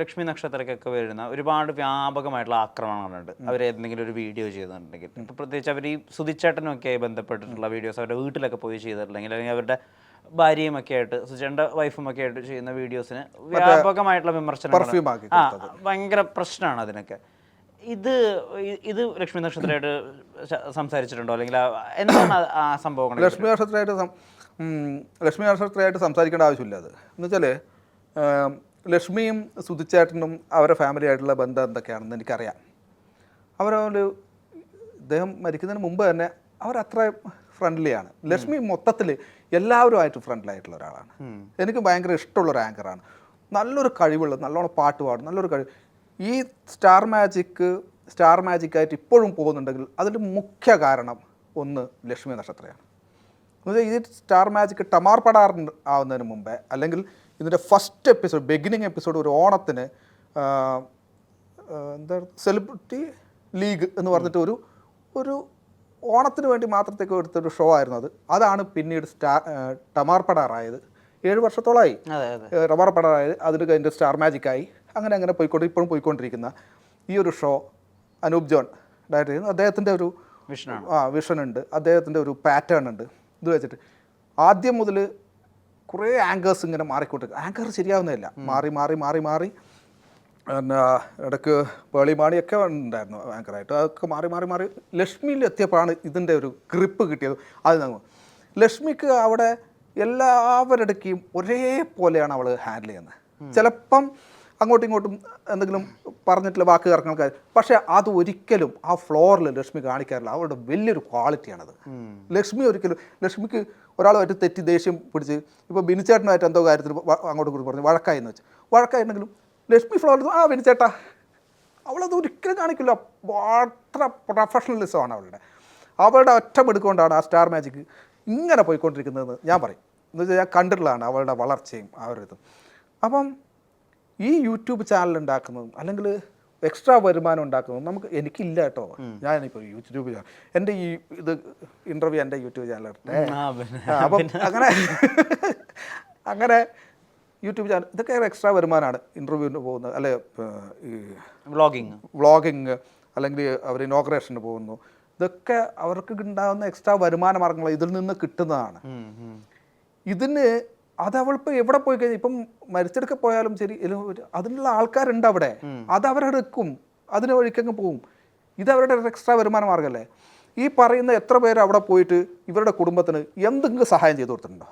ലക്ഷ്മി നക്ഷത്രക്കൊക്കെ വരുന്ന ഒരുപാട് വ്യാപകമായിട്ടുള്ള ആക്രമണങ്ങളുണ്ട്. അവർ എന്തെങ്കിലും ഒരു വീഡിയോ ചെയ്തിട്ടുണ്ടെങ്കിൽ, ഇപ്പോൾ പ്രത്യേകിച്ച് അവർ ഈ സുധിച്ചേട്ടനുമൊക്കെ ആയി ബന്ധപ്പെട്ടിട്ടുള്ള വീഡിയോസ് അവരുടെ വീട്ടിലൊക്കെ പോയി ചെയ്തിട്ടുണ്ടെങ്കിൽ, അല്ലെങ്കിൽ അവരുടെ ഭാര്യയും ഒക്കെ ആയിട്ട് സുധിച്ചേട്ടൻ്റെ വൈഫും ഒക്കെ ആയിട്ട് ചെയ്യുന്ന വീഡിയോസിന് വ്യാപകമായിട്ടുള്ള വിമർശനങ്ങൾ, ഭയങ്കര പ്രശ്നമാണ് അതിനൊക്കെ. ഇത് ലക്ഷ്മി നക്ഷത്രമായിട്ട് സംസാരിച്ചിട്ടുണ്ടോ, അല്ലെങ്കിൽ എന്താണ് ആ സംഭവങ്ങൾ? ലക്ഷ്മി നക്ഷത്രമായിട്ട് സംസാരിക്കേണ്ട ആവശ്യമില്ല. അത് എന്ന് വെച്ചാൽ ലക്ഷ്മിയും സുധിച്ചേട്ടനും അവരുടെ ഫാമിലി ആയിട്ടുള്ള ബന്ധം എന്തൊക്കെയാണെന്ന് എനിക്കറിയാം. ഇദ്ദേഹം മരിക്കുന്നതിന് മുമ്പ് തന്നെ അവരത്ര ഫ്രണ്ട്ലിയാണ്. ലക്ഷ്മി മൊത്തത്തിൽ എല്ലാവരുമായിട്ട് ഫ്രണ്ട്ലിയായിട്ടുള്ള ഒരാളാണ്. എനിക്ക് ഭയങ്കര ഇഷ്ടമുള്ളൊരു ആങ്കറാണ്. നല്ലൊരു കഴിവുള്ള, നല്ലോണം പാട്ട് പാടും, നല്ലൊരു കഴിവ്. ഈ സ്റ്റാർ മാജിക്കായിട്ട് ഇപ്പോഴും പോകുന്നുണ്ടെങ്കിൽ അതിൻ്റെ മുഖ്യ കാരണം ഒന്ന് ലക്ഷ്മി നക്ഷത്രയാണ്. എന്നുവെച്ചാൽ ഈ സ്റ്റാർ മാജിക് ടമാർ പടാർ ആവുന്നതിന് മുമ്പേ, അല്ലെങ്കിൽ ഇതിൻ്റെ ഫസ്റ്റ് എപ്പിസോഡ്, ബിഗിനിങ് എപ്പിസോഡ് ഒരു ഓണത്തിന് എന്താ സെലിബ്രിറ്റി ലീഗ് എന്ന് പറഞ്ഞിട്ട് ഒരു ഓണത്തിന് വേണ്ടി മാത്രത്തേക്ക് എടുത്തൊരു ഷോ ആയിരുന്നു. അതാണ് പിന്നീട് ടമാർ പടാറായത്. 7 വർഷത്തോളമായി ടമാർ പടാറായത്. അതിന് കഴിഞ്ഞിട്ട് സ്റ്റാർ മാജിക്കായി. അങ്ങനെ ഇപ്പോഴും പോയിക്കൊണ്ടിരിക്കുന്ന ഈ ഒരു ഷോ അനൂപ് ജോൺ ഡയറക്റ്റ് ചെയ്യുന്നു. അദ്ദേഹത്തിൻ്റെ ഒരു വിഷൻ ഉണ്ട്, അദ്ദേഹത്തിൻ്റെ ഒരു പാറ്റേൺ ഉണ്ട്. ഇത് വെച്ചിട്ട് ആദ്യം മുതൽ കുറേ ആങ്കേഴ്സ് ഇങ്ങനെ മാറിക്കൊണ്ടിരിക്കും. ആങ്കർ ശരിയാവുന്നതല്ല, മാറി പിന്നെ ഇടയ്ക്ക് പേളിമാണിയൊക്കെ ഉണ്ടായിരുന്നു ആങ്കറായിട്ട്. അതൊക്കെ മാറി ലക്ഷ്മിയിൽ എത്തിയപ്പോഴാണ് ഇതിൻ്റെ ഒരു ഗ്രിപ്പ് കിട്ടിയത്. അത് നമ്മൾ ലക്ഷ്മിക്ക് അവിടെ എല്ലാവരുടെയും ഒരേപോലെയാണ് അവൾ ഹാൻഡിൽ ചെയ്യുന്നത്. ചിലപ്പം അങ്ങോട്ടും ഇങ്ങോട്ടും എന്തെങ്കിലും പറഞ്ഞിട്ടുള്ള വാക്ക് കറങ്ങാൻ, പക്ഷേ അത് ഒരിക്കലും ആ ഫ്ലോറിൽ ലക്ഷ്മി കാണിക്കാറില്ല. അവരുടെ വലിയൊരു ക്വാളിറ്റിയാണത്. ലക്ഷ്മിക്ക് ഒരാളുമായിട്ട് തെറ്റി ദേഷ്യം പിടിച്ച്, ഇപ്പോൾ ബിനിച്ചേട്ടനുമായിട്ട് എന്തോ കാര്യത്തിൽ അങ്ങോട്ടും കൂടി പറഞ്ഞു വഴക്കായെന്ന് വെച്ച്, വഴക്കായിട്ടുണ്ടെങ്കിലും ലക്ഷ്മി ഫ്ലോറിൽ ബിനിച്ചേട്ടാ, അവളത് ഒരിക്കലും കാണിക്കില്ല. അത്ര പ്രൊഫഷണലിസമാണ് അവളുടെ ഒറ്റമെടുക്കൊണ്ടാണ് ആ സ്റ്റാർ മാജിക് ഇങ്ങനെ പോയിക്കൊണ്ടിരിക്കുന്നതെന്ന് ഞാൻ പറയും. എന്ന് വെച്ചാൽ ഞാൻ കണ്ടിട്ടുള്ളതാണ് അവളുടെ വളർച്ചയും ആ ഒരു ഇതും. അപ്പം ഈ യൂട്യൂബ് ചാനൽ ഉണ്ടാക്കുന്നതും അല്ലെങ്കിൽ എക്സ്ട്രാ വരുമാനം ഉണ്ടാക്കുന്നതും എനിക്കില്ല കേട്ടോ. ഞാനിപ്പോൾ യൂട്യൂബ് ചാനൽ, എൻ്റെ ഈ ഇൻ്റർവ്യൂ എൻ്റെ യൂട്യൂബ് ചാനലിട്ടെ. അപ്പം അങ്ങനെ യൂട്യൂബ് ചാനൽ ഇതൊക്കെ എക്സ്ട്രാ വരുമാനമാണ്. ഇൻ്റർവ്യൂവിന് പോകുന്നത്, അല്ലെ ഈ വ്ളോഗിങ്, അല്ലെങ്കിൽ അവർ ഇനോഗ്രേഷന് പോകുന്നു. ഇതൊക്കെ അവർക്ക് ഉണ്ടാകുന്ന എക്സ്ട്രാ വരുമാന മാർഗങ്ങൾ ഇതിൽ നിന്ന് കിട്ടുന്നതാണ്. അവളിപ്പോൾ എവിടെ പോയി കഴിഞ്ഞാൽ, ഇപ്പം മരിച്ചെടുക്കെ പോയാലും ശരി, അതിനുള്ള ആൾക്കാരുണ്ട് അവിടെ, അത് അവരെടുക്കും, അതിന് വഴിക്കങ്ങ് പോവും. ഇത് അവരുടെ എക്സ്ട്രാ വരുമാന മാർഗ്ഗമല്ലേ. ഈ പറയുന്ന എത്ര പേര് അവിടെ പോയിട്ട് ഇവരുടെ കുടുംബത്തിന് എന്തെങ്കിലും സഹായം ചെയ്തു കൊടുത്തിട്ടുണ്ടോ?